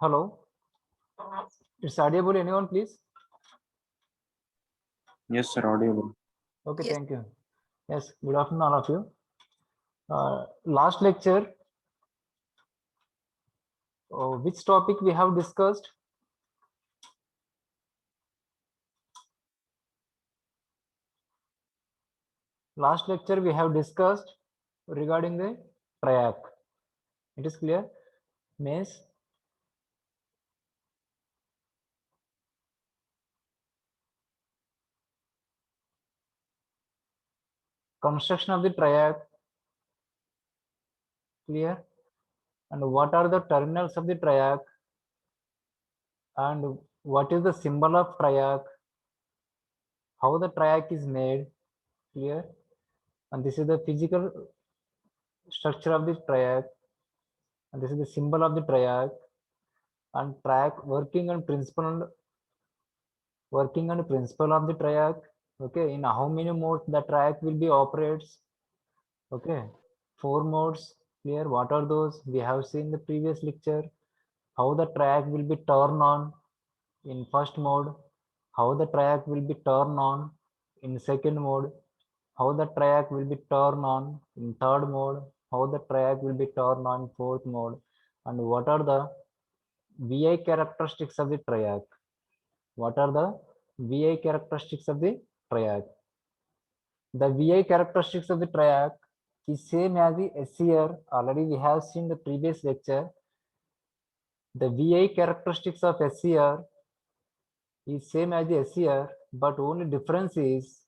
Hello, it's audible. Anyone, please? Yes, sir, audible. Okay, Yes. thank you. Yes, good afternoon, all of you. Last lecture, which topic we have discussed? Last lecture we have discussed regarding the triac. It is clear? Means construction of the triac. Clear? And what are the terminals of the triac? And what is the symbol of triac? How the triac is made? Clear? And this is the physical structure of the triac. And this is the symbol of the triac. And track working on principle of the triac. Okay, in how many modes the triac will be operates? Okay, 4 modes. Clear? What are those? We have seen the previous lecture. How the triac will be turned on in first mode. How the triac will be turned on in second mode. How the triac will be turned on in third mode. How the triac will be turned on fourth mode. And what are the VI characteristics of the triac? What are the VI characteristics of the triac? The VI characteristics of the triac is same as the SCR. Already we have seen the previous lecture. The VI characteristics of SCR is same as the SCR, but only difference is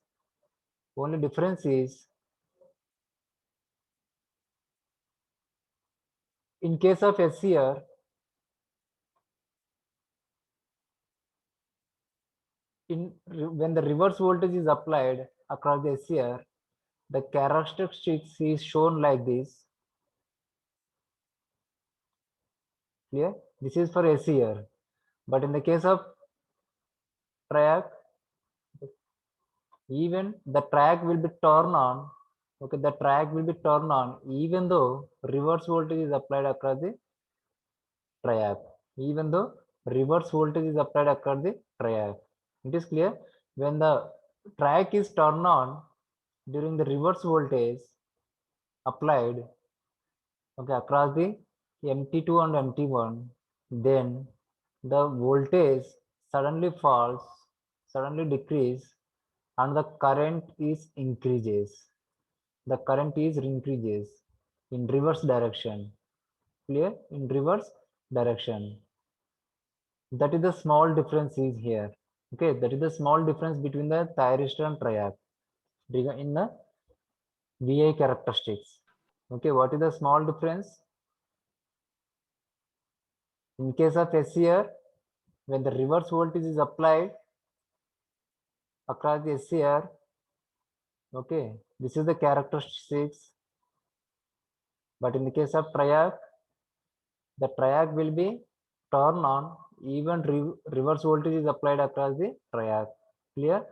in case of SCR, when the reverse voltage is applied across the SCR, the characteristics is shown like this. Clear? This is for SCR. But in the case of triac, even the track will be turned on. Okay, the track will be turned on even though reverse voltage is applied across the triac. Even though reverse voltage is applied across the triac. It is clear? When the track is turned on during the reverse voltage applied, okay, across the MT2 and MT1, then the voltage suddenly falls, suddenly decrease, and the current is increases. The current is increases in reverse direction. Clear? In reverse direction. That is the small difference is here. Okay, that is the small difference between the thyristor and triac in the VI characteristics. Okay, what is the small difference? In case of SCR, when the reverse voltage is applied across the SCR, okay, this is the characteristics. But in the case of triac, the triac will be turned on even reverse voltage is applied across the triac. Clear?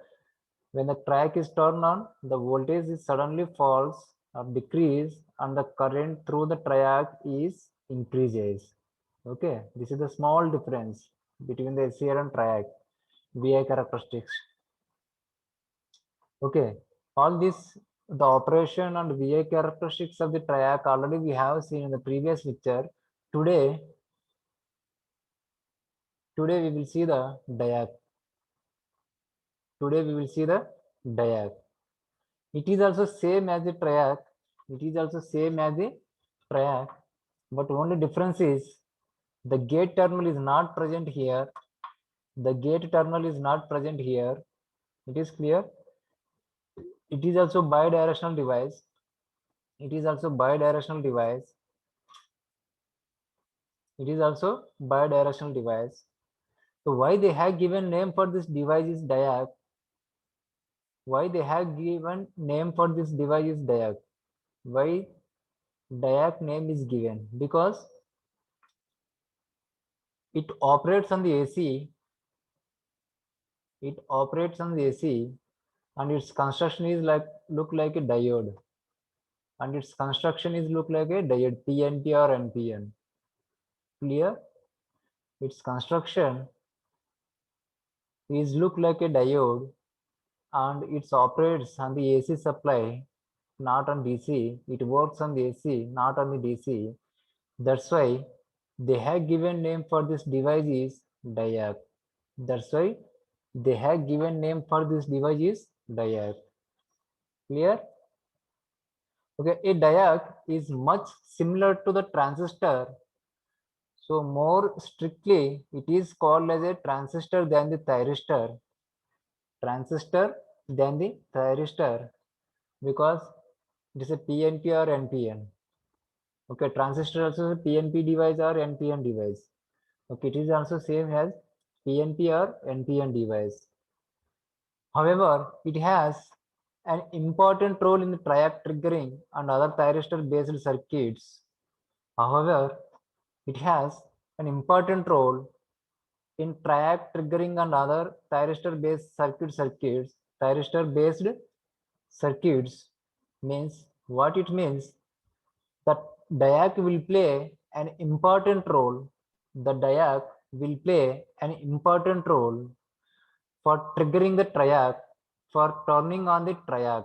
When the triac is turned on, the voltage is suddenly falls or decrease and the current through the triac is increases. Okay, this is the small difference between the SCR and triac VI characteristics. Okay, all this the operation and VI characteristics of the triac already we have seen in the previous lecture. Today we will see the diac. Today we will see the diac. It is also same as the triac. It is also same as the triac, but only difference is the gate terminal is not present here. The gate terminal is not present here. It is clear. It is also bidirectional device. It is also bidirectional device. It is also bidirectional device. So why they have given name for this device is diac? Why they have given name for this device is diac? Why diac name is given? Because it operates on the AC. It operates on the AC, and its construction is look like a diode. And its construction is look like a diode PNP or NPN. Clear? its construction is look like a diode and it operates on the AC supply, not on DC. It works on the AC, not on the DC. That's why they have given name for this device is diac. That's why they have given name for this device is diac. Clear? Okay, a diac is much similar to the transistor. So more strictly, it is called as a transistor than the thyristor. Transistor than the thyristor because it is a PNP or NPN. Okay, transistor also is a PNP device or NPN device. Okay, it is also same as PNP or NPN device. However, it has an important role in the triac triggering and other thyristor based circuits. However, it has an important role in triac triggering and other thyristor based circuits. Thyristor based circuits means what it means that diac will play an important role. The diac will play an important role for triggering the triac, for turning on the triac,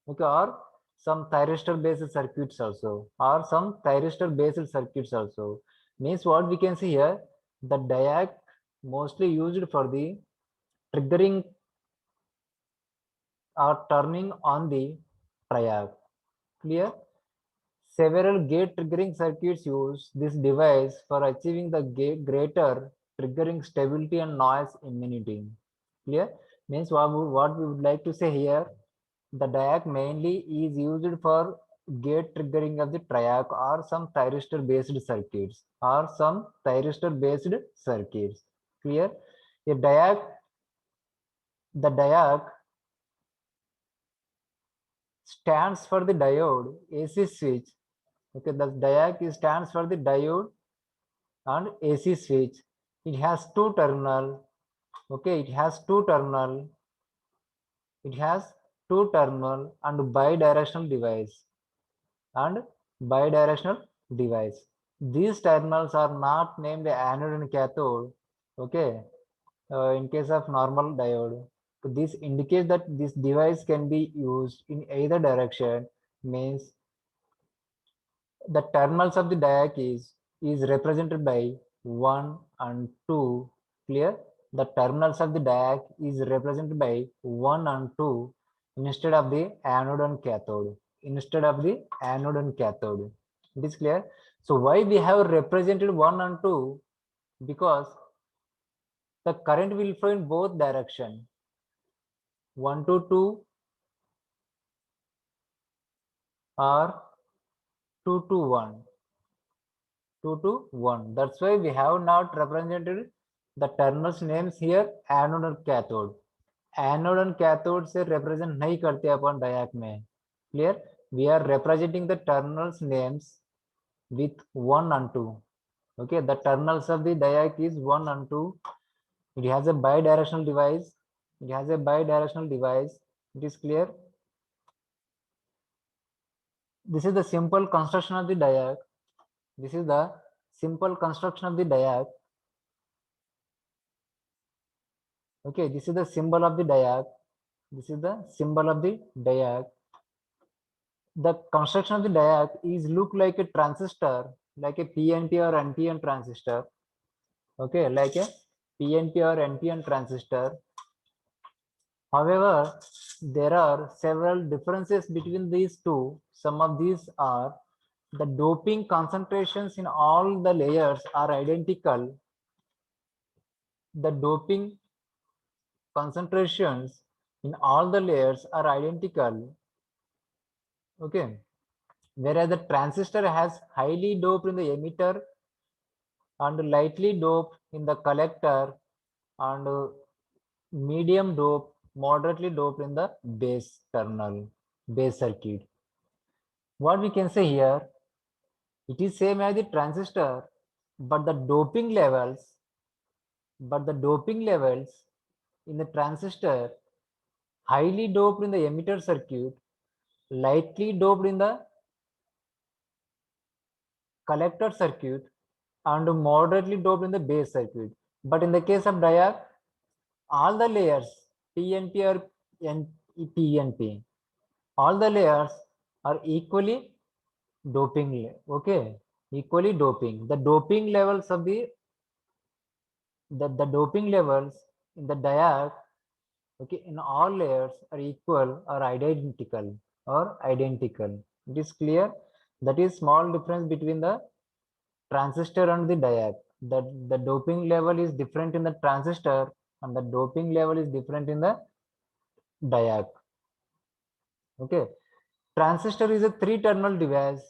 okay, or some thyristor based circuits also, or some thyristor based circuits also. Means what we can see here, the diac mostly used for the triggering or turning on the triac. Clear? Several gate triggering circuits use this device for achieving the greater triggering stability and noise immunity. Clear? Means what we would like to say here, the diac mainly is used for gate triggering of the triac or some thyristor based circuits or some thyristor based circuits. Clear? A diac, the diac stands for the diode AC switch. Okay, the diac stands for the diode and AC switch. It has two terminal. Okay, it has two terminal. It has two terminal and bidirectional device and bidirectional device. These terminals are not named anode and cathode. Okay, in case of normal diode. So this indicates that this device can be used in either direction. Means the terminals of the diac is represented by 1 and 2. Clear? The terminals of the diac is represented by 1 and 2 instead of the anode and cathode. Instead of the anode and cathode. It is clear? So why we have represented 1 and 2? Because the current will flow in both direction, 1 to 2 or 2 to 1. 2 to 1. That's why we have not represented the terminals names here anode और cathode. Anode and cathode से represent नहीं करते अपन diac में. Clear? We are representing the terminals names with 1 and 2. Okay, the terminals of the diac is 1 and 2. It has a bidirectional device. It has a bidirectional device. It is clear? This is the simple construction of the diac. This is the simple construction of the diac. Okay, this is the symbol of the diac. This is the symbol of the diac. The construction of the diac is look like a transistor, like a PNP or NPN transistor. Okay, like a PNP or NPN transistor. However, there are several differences between these two. Some of these are the doping concentrations in all the layers are identical. The doping concentrations in all the layers are identical. Okay, whereas the transistor has highly doped in the emitter and lightly doped in the collector and medium dope, moderately doped in the base terminal, base circuit. What we can say here, it is same as the transistor, but the doping levels, in the transistor, highly doped in the emitter circuit, lightly doped in the collector circuit, and moderately doped in the base circuit. But in the case of diac, all the layers PNP or PNP, all the layers are equally doping. Okay, equally doping. The doping levels of the doping levels in the diac, okay, in all layers are equal or identical It is clear. That is small difference between the transistor and the diac. That the doping level is different in the transistor and the doping level is different in the diac. Okay, transistor is a three-terminal device.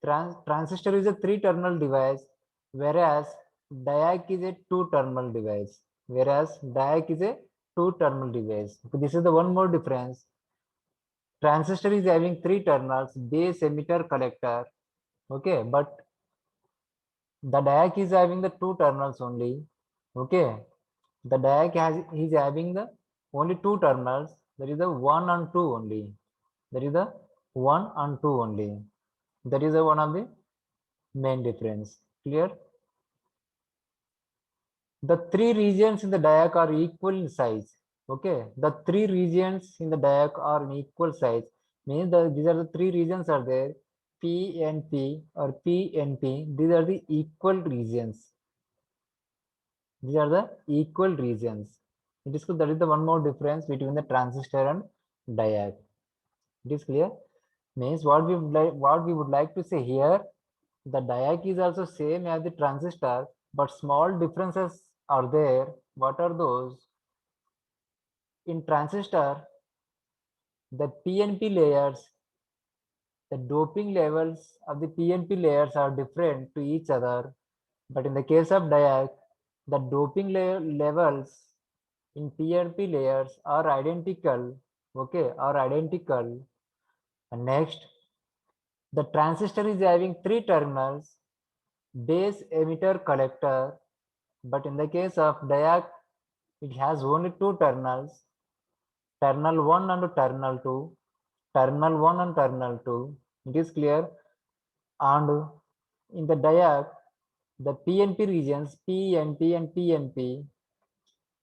Transistor is a three-terminal device, whereas diac is a two-terminal device. Okay, this is the one more difference. Transistor is having three terminals: base, emitter, collector. Okay, but the diac is having the two terminals only. Okay, the diac is having the only two terminals. That is the one and two only. That is the one and two only. That is the one of the main difference. Clear? The three regions in the diac are equal in size. Okay, the three regions in the diac are in equal size. Means these are the three regions are there. PNP or PNP. These are the equal regions. These are the equal regions. It is that is the one more difference between the transistor and diac. It is clear. Means what we would like to say here. The diac is also same as the transistor, but small differences are there. What are those? In transistor, the PNP layers, the doping levels of the PNP layers are different to each other. But in the case of diac, the doping levels in PNP layers are identical. Okay, are identical. And next, the transistor is having three terminals: base, emitter, collector. But in the case of diac, it has only two terminals: terminal 1 and terminal 2. Terminal 1 and terminal 2. It is clear. And in the diac, the PNP regions, PNP and PNP,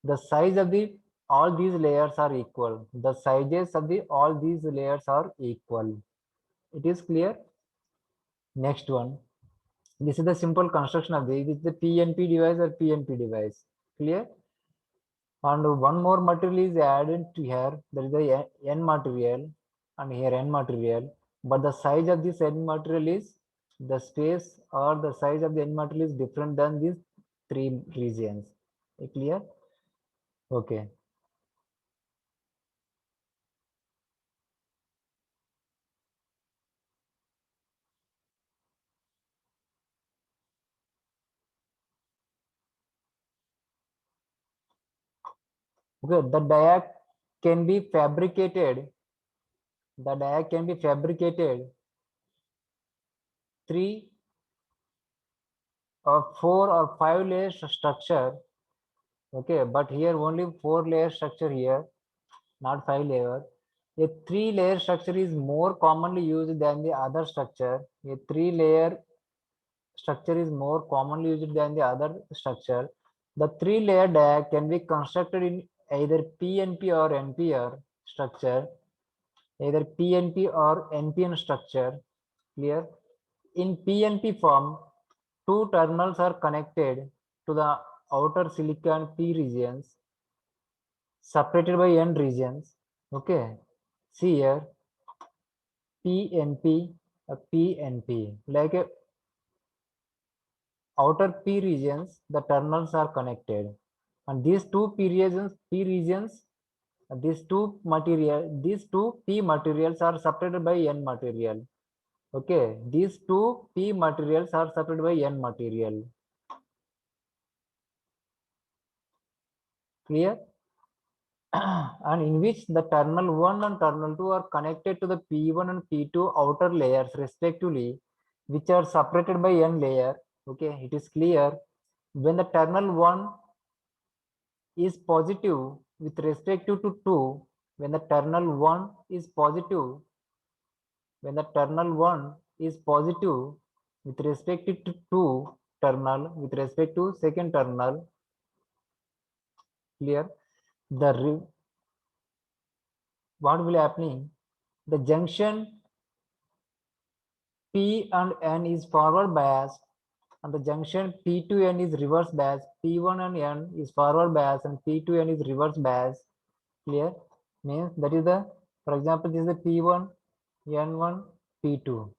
the size of the all these layers are equal. The sizes of the all these layers are equal. It is clear. Next one. This is the simple construction of the PNP device or PNP device. Clear? And one more material is added to here. There is the N material and here N material. But the size of this N material is the space or the size of the N material is different than these three regions. Clear? Okay. Okay. The diac can be fabricated. The diac can be fabricated three or four or five layers structure. Okay, but here only four layer structure here, not five layer. A three-layer structure is more commonly used than the other structure. A three-layer structure is more commonly used than the other structure. The three-layer diac can be constructed in either PNP or NPR structure, either PNP or NPN structure. Clear? In PNP form, two terminals are connected to the outer silicon P regions separated by N regions. Okay. See here, PNP, a PNP, like a outer P regions, the terminals are connected, and these two P materials are separated by N material. Okay, these two P materials are separated by N material. Clear? And in which the terminal 1 and terminal 2 are connected to the P1 and P2 outer layers respectively, which are separated by N layer. Okay, it is clear. When the terminal 1 is positive with respect to 2, when the terminal 1 is positive, when the terminal 1 is positive with respect to 2, terminal with respect to second terminal. Clear? What will happening? The junction P and N is forward biased, and the junction P to N is reverse biased. P1 and N is forward biased, and P2N is reverse biased. Clear? Means that is the, for example, this is the P1, N1, P2.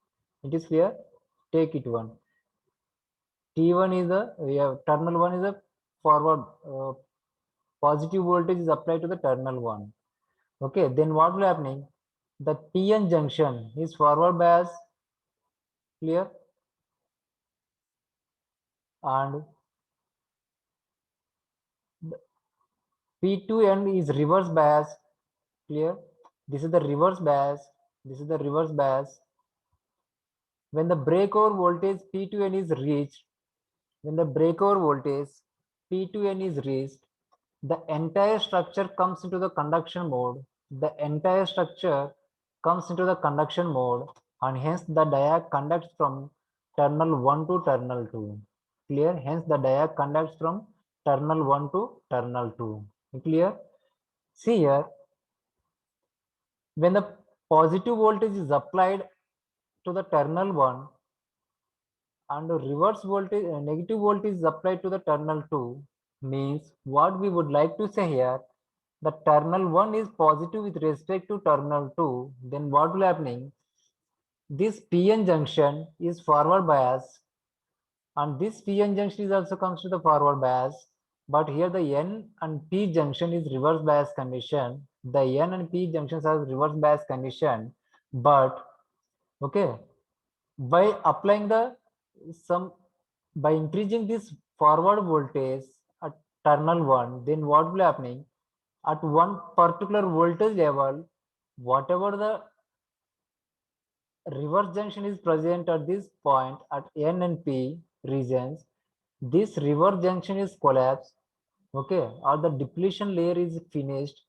It is clear? Take it one. T1 is the, we have terminal 1 is a forward, positive voltage is applied to the terminal 1. Okay, then what will happening? The PN junction is forward bias. Clear? And P2N is reverse bias. Clear? This is the reverse bias. This is the reverse bias. When the breakover voltage P2N is reached, when the breakover voltage P2N is reached, the entire structure comes into the conduction mode. The entire structure comes into the conduction mode, and hence the diag conducts from terminal 1 to terminal 2. Clear? Hence the diag conducts from terminal 1 to terminal 2. Clear? See here, when the positive voltage is applied to the terminal 1 and reverse voltage, negative voltage is applied to the terminal 2, means what we would like to say here, the terminal 1 is positive with respect to terminal 2, then what will happening? This PN junction is forward bias, and this PN junction is also comes to the forward bias, but here the N and P junction is reverse bias condition. The N and P junctions are reverse bias condition, but okay, by applying the some, by increasing this forward voltage at terminal 1, then what will happening? At one particular voltage level, whatever the reverse junction is present at this point at N and P regions, this reverse junction is collapsed, okay, or the depletion layer is finished,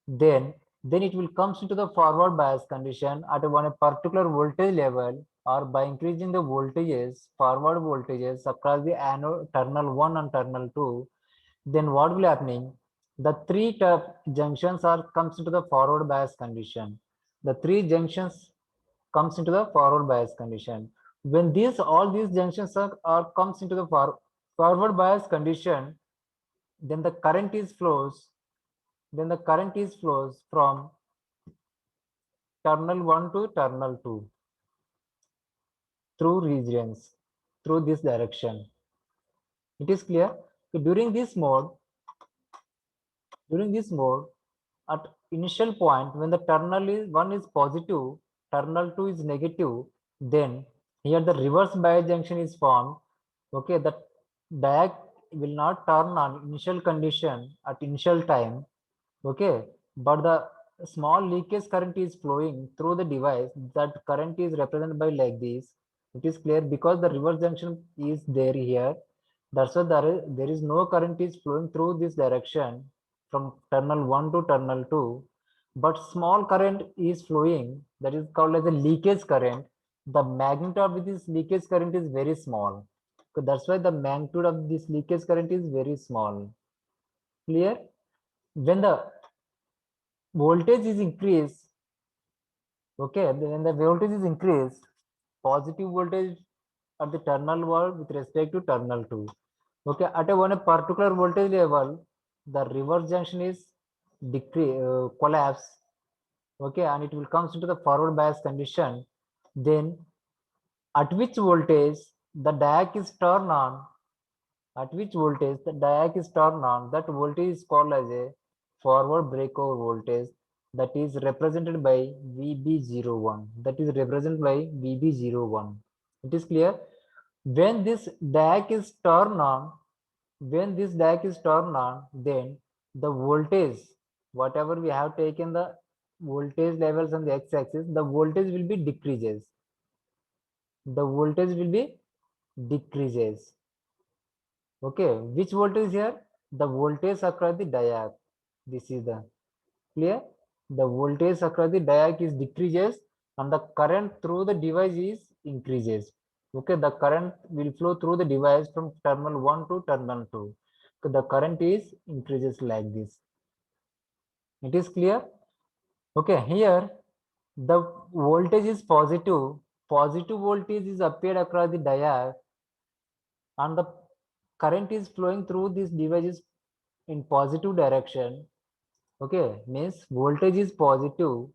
then it will comes into the forward bias condition at one particular voltage level, or by increasing the voltages, forward voltages across the anode terminal 1 and terminal 2, then what will happening? The three junctions are comes into the forward bias condition. The three junctions comes into the forward bias condition. When these all these junctions are comes into the forward bias condition, then the current is flows. Then the current is flows from terminal 1 to terminal 2 through regions, through this direction. It is clear? So during this mode, at initial point, when the terminal is 1 is positive, terminal 2 is negative, then here the reverse bias junction is formed. Okay, the diag will not turn on initial condition at initial time. Okay, but the small leakage current is flowing through the device. That current is represented by like this. It is clear because the reverse junction is there here. That's why there is no current is flowing through this direction from terminal 1 to terminal 2, but small current is flowing, that is called as a leakage current. The magnitude of this leakage current is very small. So that's why the magnitude of this leakage current is very small. Clear? When the voltage is increased, okay, when the voltage is increased, positive voltage at the terminal 1 with respect to terminal 2. Okay, at one particular voltage level, the reverse junction is collapse. Okay, and it will comes into the forward bias condition. Then at which voltage the diag is turned on, at which voltage the diag is turned on, that voltage is called as a forward breakover voltage, that is represented by VB01. That is represented by VB01. It is clear? When this diag is turned on, when this diag is turned on, then the voltage, whatever we have taken the voltage levels on the x-axis, the voltage will be decreases. The voltage will be decreases. Okay, which voltage here? The voltage across the diag. This is the clear. The voltage across the diag is decreases, and the current through the device is increases. Okay, the current will flow through the device from terminal 1 to terminal 2. So the current is increases like this. It is clear? Okay, here the voltage is positive. Positive voltage is appeared across the diode, and the current is flowing through these devices in positive direction. Okay, means voltage is positive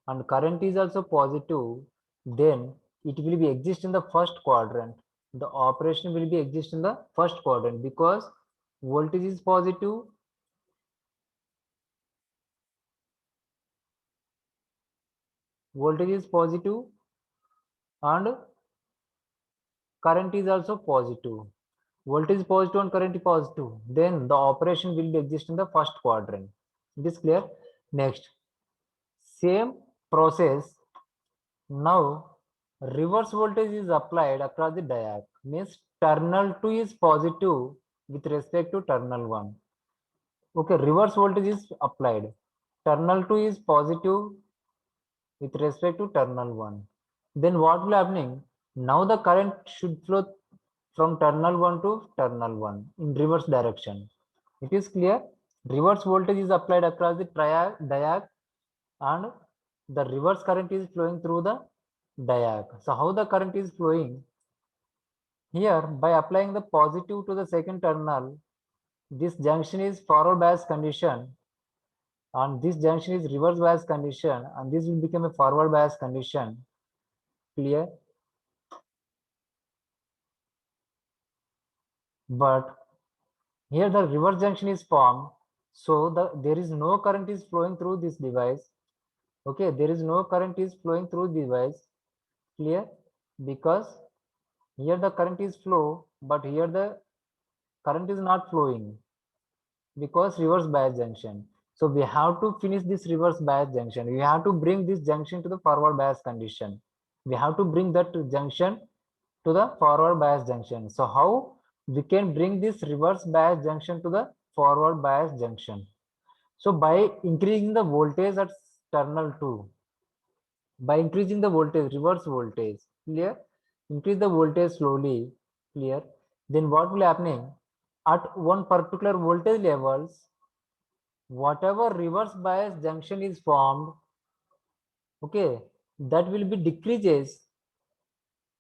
and current is also positive, then it will be exist in the first quadrant. The operation will be exist in the first quadrant because voltage is positive, voltage is positive, and current is also positive. Voltage is positive and current is positive, then the operation will be exist in the first quadrant. It is clear? Next, same process. Now reverse voltage is applied across the diode, means terminal 2 is positive with respect to terminal 1. Okay, reverse voltage is applied. Terminal 2 is positive with respect to terminal 1. Then what will happening? Now the current should flow from terminal 1 to terminal 1 in reverse direction. It is clear? Reverse voltage is applied across the diode and the reverse current is flowing through the diode. So how the current is flowing? Here, by applying the positive to the second terminal, this junction is forward bias condition and this junction is reverse bias condition and this will become a forward bias condition. Clear? But here the reverse junction is formed, so there is no current is flowing through this device. Okay, there is no current is flowing through device. Clear? Because here the current is flow, but here the current is not flowing because reverse bias junction. So we have to finish this reverse bias junction. We have to bring this junction to the forward bias condition. We have to bring that junction to the forward bias junction. So how we can bring this reverse bias junction to the forward bias junction? So by increasing the voltage at terminal 2, by increasing the voltage, reverse voltage, clear? Increase the voltage slowly, clear? Then what will happening? At one particular voltage levels, whatever reverse bias junction is formed, okay, that will be decreases,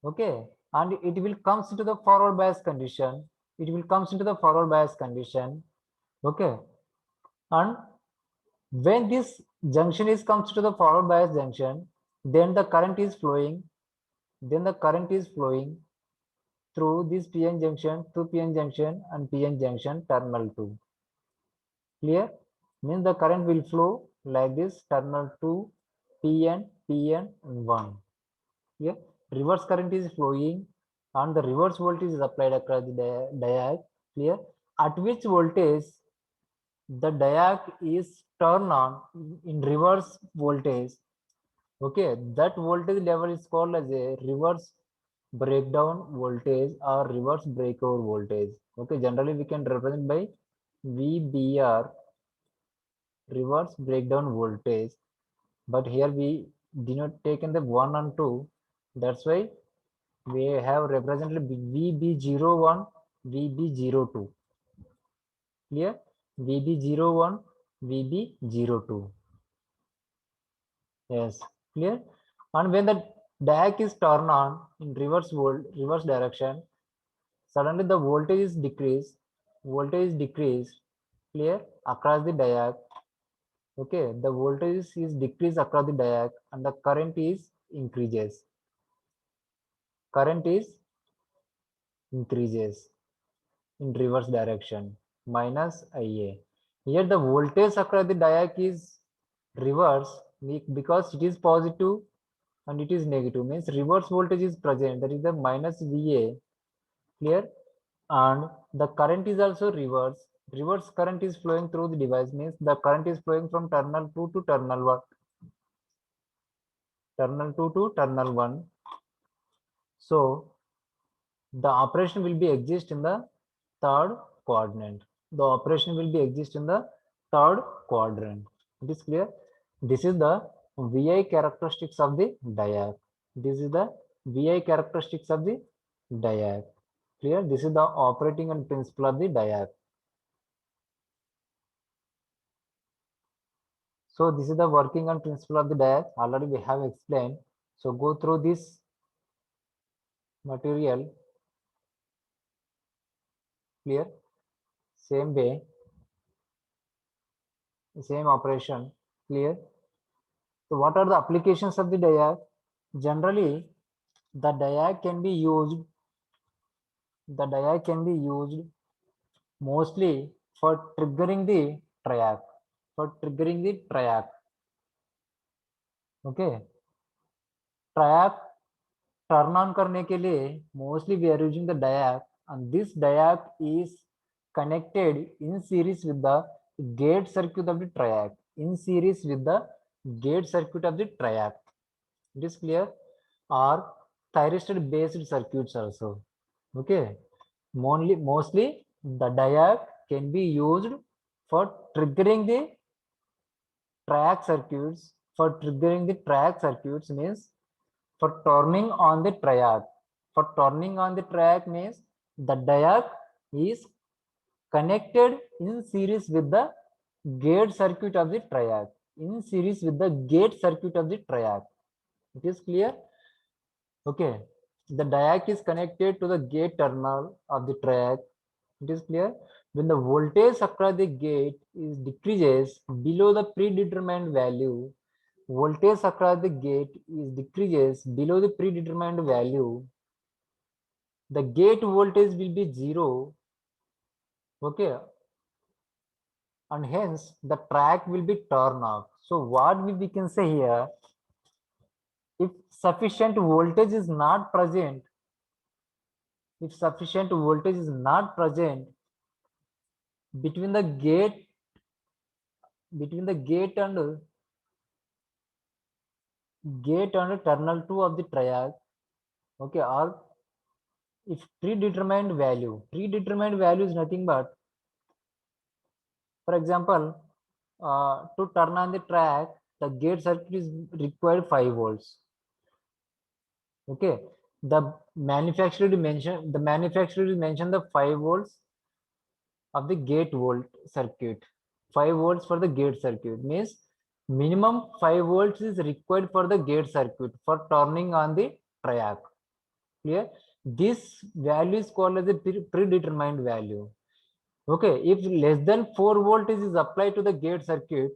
okay, and it will comes into the forward bias condition. It will comes into the forward bias condition, okay, and when this junction is comes to the forward bias junction, then the current is flowing, then the current is flowing through this PN junction, through PN junction and PN junction terminal 2. Clear? Means the current will flow like this terminal 2, PN, PN and 1. Here reverse current is flowing and the reverse voltage is applied across the diode. Clear? At which voltage the diode is turned on in reverse voltage. Okay, that voltage level is called as a reverse breakdown voltage or reverse breakover voltage. Okay, generally we can represent by VBR, reverse breakdown voltage, but here we did not take in the 1 and 2. That's why we have represented VB01, VB02. Clear? VB01, VB02. Yes, clear? And when the diode is turned on in reverse direction, suddenly the voltage is decreased. Voltage is decreased. Clear? Across the diode. Okay, the voltage is decreased across the diode and the current is increases. Current is increases in reverse direction minus IA. Here the voltage across the diode is reverse because it is positive and it is negative, means reverse voltage is present, that is the minus VA. Clear? And the current is also reverse current is flowing through the device, means the current is flowing from terminal 2 to terminal 1, terminal 2 to terminal 1. So the operation will be exist in the third quadrant. The operation will be exist in the third quadrant. It is clear? This is the VI characteristics of the diode. This is the VI characteristics of the diag. Clear? This is the operating and principle of the diag. So this is the working and principle of the diag. Already we have explained. So go through this material. Clear? Same way, same operation. Clear? So what are the applications of the diag? Generally, the diag can be used. The diag can be used mostly for triggering the triac. For triggering the triac. Okay. Triac turn on करने के लिए mostly we are using the diac, and this diac is connected in series with the gate circuit of the triac. In series with the gate circuit of the triac. It is clear? Or thyristor based circuits also. Okay. Mostly the diac can be used for triggering the track circuits. For triggering the track circuits means for turning on the triac. For turning on the triac means the diac is connected in series with the gate circuit of the triac. In series with the gate circuit of the triac. It is clear? Okay. The diac is connected to the gate terminal of the triac. It is clear? When the voltage across the gate is decreases below the predetermined value, voltage across the gate is decreases below the predetermined value, the gate voltage will be 0. Okay. And hence the track will be turned off. So what we can say here, if sufficient voltage is not present, if sufficient voltage is not present between the gate and terminal 2 of the triac, okay, or if predetermined value is nothing but, for example, to turn on the track, the gate circuit is required 5 volts. Okay, the manufacturer mentioned the 5 volts of the gate volt circuit. 5 volts for the gate circuit means minimum 5 volts is required for the gate circuit for turning on the triac. Clear? This value is called as a predetermined value. Okay, if less than 4 volts is applied to the gate circuit,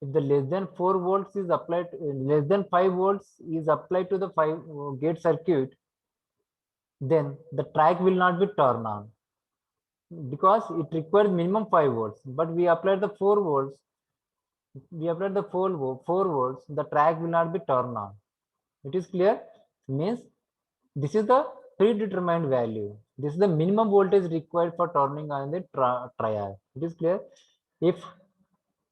if the less than 4 volts is applied, less than 5 volts is applied to the gate circuit, then the track will not be turned on because it requires minimum 5 volts. But we applied the 4 volts, the track will not be turned on. It is clear? Means this is the predetermined value. This is the minimum voltage required for turning on the triac. It is clear? If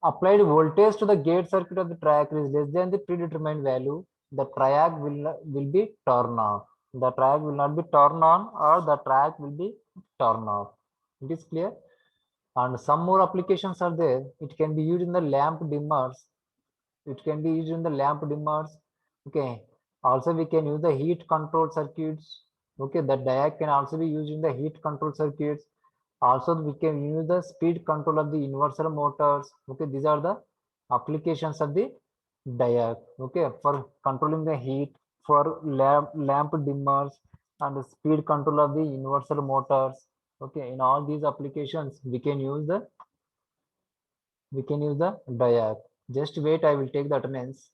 applied voltage to the gate circuit of the triac is less than the predetermined value, the triac will be turned off. The triac will not be turned on, or the triac will be turned off. It is clear? And some more applications are there. It can be used in the lamp dimmers. Okay. Also we can use the heat control circuits. Okay, the diac can also be used in the heat control circuits. Also we can use the speed control of the inversor motors. Okay, these are the applications of the diac. Okay, for controlling the heat, for lamp dimmers, and the speed control of the inversor motors. Okay, in all these applications we can use the diac. Just wait, I will take the attendance.